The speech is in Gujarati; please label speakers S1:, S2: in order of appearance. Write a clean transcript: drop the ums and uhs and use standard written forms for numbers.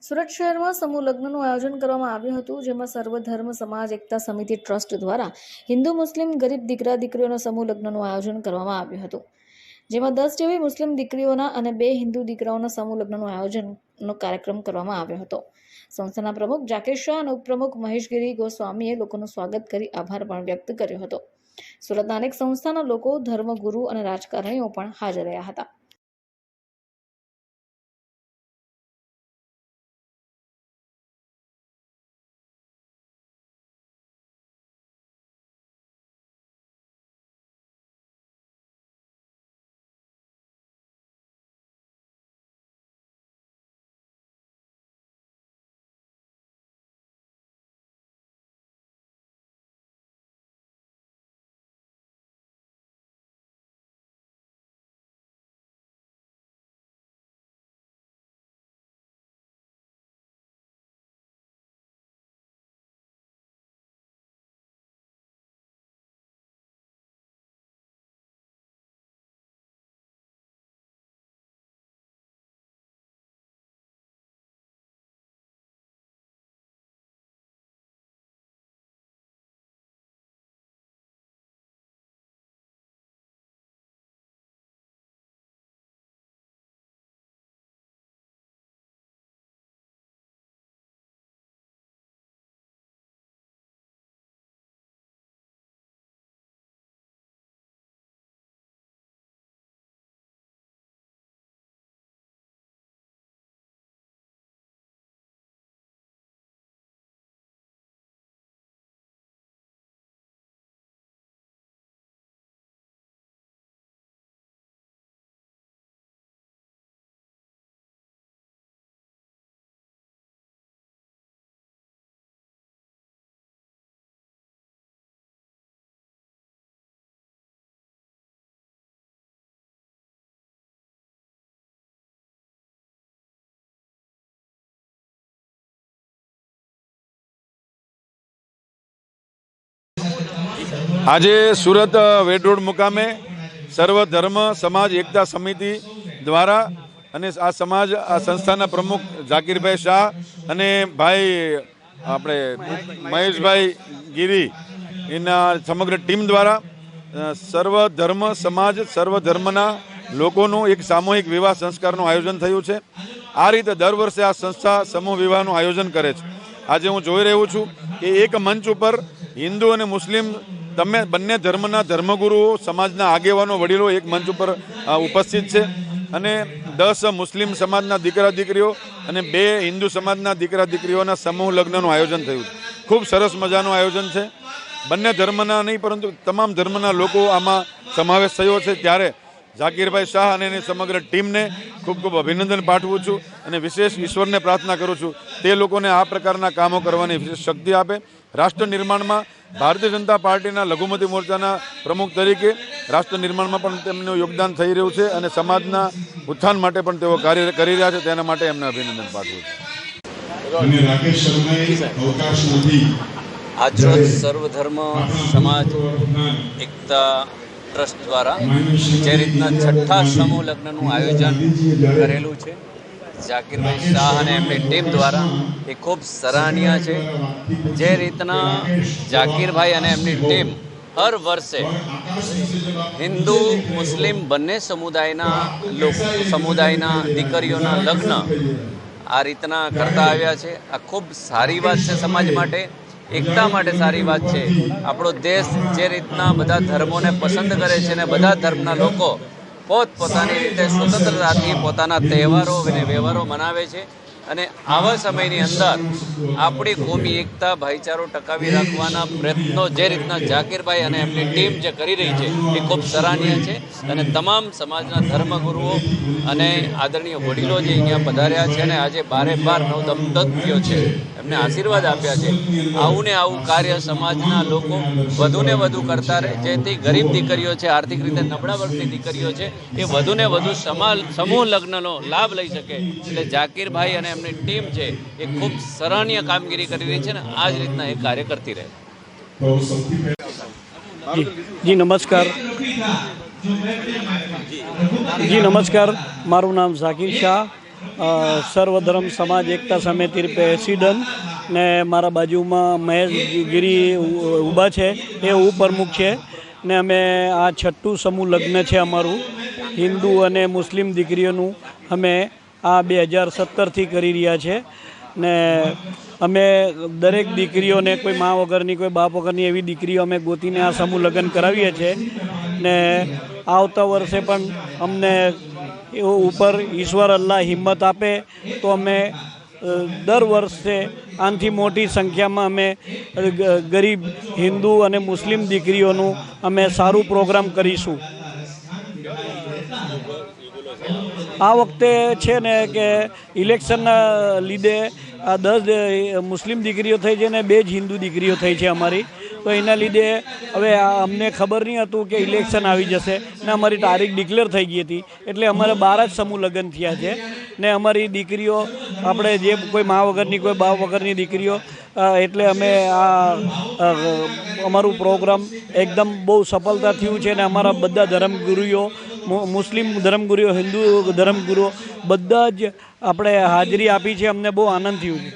S1: સુરત શહેરમાં સમૂહ લગ્નનું આયોજન કરવામાં આવ્યું હતું, જેમાં સર્વધર્મ સમાજ એકતા સમિતિ ટ્રસ્ટ દ્વારા હિન્દુ મુસ્લિમ ગરીબ દીકરા દીકરીઓના સમૂહ લગ્નનું આયોજન કરવામાં આવ્યું હતું, જેમાં 10 જેવી મુસ્લિમ દીકરીઓના અને 2 હિન્દુ દીકરાઓના સમૂહ લગ્નનું આયોજનનો કાર્યક્રમ કરવામાં આવ્યો હતો। સંસ્થાના પ્રમુખ જાકીર શાહ અને ઉપપ્રમુખ મહેશગીરી ગોસ્વામીએ લોકોનું સ્વાગત કરી આભાર પણ વ્યક્ત કર્યો હતો। સુરતના અનેક સંસ્થાના લોકો, ધર્મગુરુ અને રાજકારણીઓ પણ હાજર રહ્યા હતા।
S2: આજે સુરત વેડ રોડ મુકામે સર્વધર્મ સમાજ એકતા સમિતિ દ્વારા અને આ સંસ્થાના પ્રમુખ જાકીરભાઈ શાહ અને ભાઈ આપણે મહેશભાઈ ગીરી એના સમગ્ર ટીમ દ્વારા સર્વધર્મ સમાજ સર્વધર્મના લોકોનું એક સામૂહિક વિવાહ સંસ્કારનું આયોજન થયું છે। આ રીતે દર વર્ષે આ સંસ્થા સમૂહ વિવાહનું આયોજન કરે છે। આજે હું જોઈ રહ્યો છું કે એક મંચ ઉપર હિન્દુ અને મુસ્લિમ બંને ધર્મના ધર્મગુરુઓ, સમાજના આગેવાનો, વડીલો એક મંચ ઉપર ઉપસ્થિત છે અને 10 મુસ્લિમ સમાજના દીકરા દીકરીઓ અને 2 હિન્દુ સમાજના દીકરા દીકરીઓના સમૂહ લગ્નનું આયોજન થયું છે। ખૂબ સરસ મજાનું આયોજન છે। બંને ધર્મના નહીં પરંતુ તમામ ધર્મના લોકો આમાં સમાવેશ થયો છે। ત્યારે જાકીરભાઈ શાહ અને એની સમગ્ર ટીમને ખૂબ ખૂબ અભિનંદન પાઠવું છું અને વિશેષ ઈશ્વરને પ્રાર્થના કરું છું તે લોકોને આ પ્રકારના કામો કરવાની વિશેષ શક્તિ આપે। રાષ્ટ્ર નિર્માણમાં ભારતીય જનતા પાર્ટીના લઘુમતી મોરચાના પ્રમુખ તરીકે રાષ્ટ્ર નિર્માણમાં પણ તેમનું યોગદાન થઈ રહ્યું છે અને સમાજના ઉત્થાન માટે પણ તેઓ કાર્ય કરી રહ્યા છે। તેના માટે એમને અભિનંદન પાઠવું છું।
S3: આજરોજ સર્વધર્મ સમાજ એકતા ટ્રસ્ટ દ્વારા જે રીતના 6ઠ્ઠા સમૂહ લગ્નનું આયોજન કરેલું છે જાકીરભાઈ શાહ અને એમની ટીમ દ્વારા, એ ખૂબ સરાહનીય છે। જે રીતના જાકીરભાઈ અને એમની ટીમ હર વર્ષે હિન્દુ મુસ્લિમ બંને સમુદાયના દીકરીઓના લગ્ન આ રીતના કરતા આવ્યા છે, આ ખૂબ સારી વાત છે। સમાજ માટે, એકતા માટે સારી વાત છે। આપણો દેશ જે રીતના બધા ધર્મોને પસંદ કરે છે અને બધા ધર્મના લોકો પોતપોતાની રીતે સ્વતંત્રતાથી પોતાના તહેવારો અને વ્યવહારો મનાવે છે અને આવા સમયની અંદર આપણી કોમી એકતા, ભાઈચારો ટકાવી રાખવાના પ્રયત્નો જે રીતના જાકીરભાઈ અને એમની ટીમ જે કરી રહી છે એ ખૂબ સરાહનીય છે અને તમામ સમાજના ધર્મગુરુઓ અને આદરણીય વડીલો જે અહીંયા પધાર્યા છે અને આજે 12 નવદંપતીઓ છે એમને આશીર્વાદ આપ્યા છે। આવું ને આવું કાર્ય સમાજના લોકો વધુને વધુ કરતા રહે, જેથી ગરીબ દીકરીઓ છે, આર્થિક રીતે નબળા વર્ગની દીકરીઓ છે, એ વધુને વધુ સમૂહ લગ્નનો લાભ લઈ શકે। એટલે જાકીરભાઈ અને એમની ટીમ છે એ ખૂબ સરાહનીય કામગીરી કરી રહી છે ને આ જ રીતના એ કાર્ય કરતી રહે।
S4: જી નમસ્કાર। જી નમસ્કાર, મારું નામ જાકીર શાહ સર્વધર્મ સમાજ એકતા સમિતિ પ્રેસિડન્ટ ને મારા બાજુમાં મહેશ ગીરી ઊભા છે, એ ઉપપ્રમુખ છે ને અમે આ 6ઠ્ઠું સમૂહ લગ્ન છે અમારું હિન્દુ અને મુસ્લિમ દીકરીઓનું. અમે આ 2017થી કરી રહ્યા છે ને અમે દરેક દીકરીઓને કોઈ મા વગરની કોઈ બાપ વગરની એવી દીકરીઓ અમે ગોતીને આ સમૂહ લગ્ન કરાવીએ છીએ ને આવતા વર્ષે પણ અમને ઉપર ઈશ્વર અલ્લાહ હિંમત આપે તો અમે દર વર્ષે આનાથી મોટી સંખ્યામાં અમે ગરીબ હિન્દુ અને મુસ્લિમ દીકરીઓનું અમે સારું પ્રોગ્રામ કરીશું. આ વખતે છે ને કે ઇલેક્શનના લીધે આ 10 મુસ્લિમ દીકરીઓ થઈ છે ને 2 જ હિન્દુ દીકરીઓ થઈ છે અમારી. તો એના લીધે હવે અમને ખબર નહીં હતું કે ઇલેક્શન આવી જશે ને અમારી તારીખ ડિક્લેર થઈ ગઈ હતી, એટલે અમારે 12 જ સમૂહ લગ્ન થયા છે ને અમારી દીકરીઓ આપણે જે કોઈ મા વગરની કોઈ બાપ વગરની દીકરીઓ, એટલે અમે આ અમારું પ્રોગ્રામ એકદમ બહુ સફળતા થયું છે ને અમારા બધા ધર્મગુરુઓ, મુસ્લિમ ધર્મગુરુઓ, હિન્દુ ધર્મગુરુઓ બધા જ આપણે હાજરી આપી છે. અમને બહુ આનંદ થયું છે.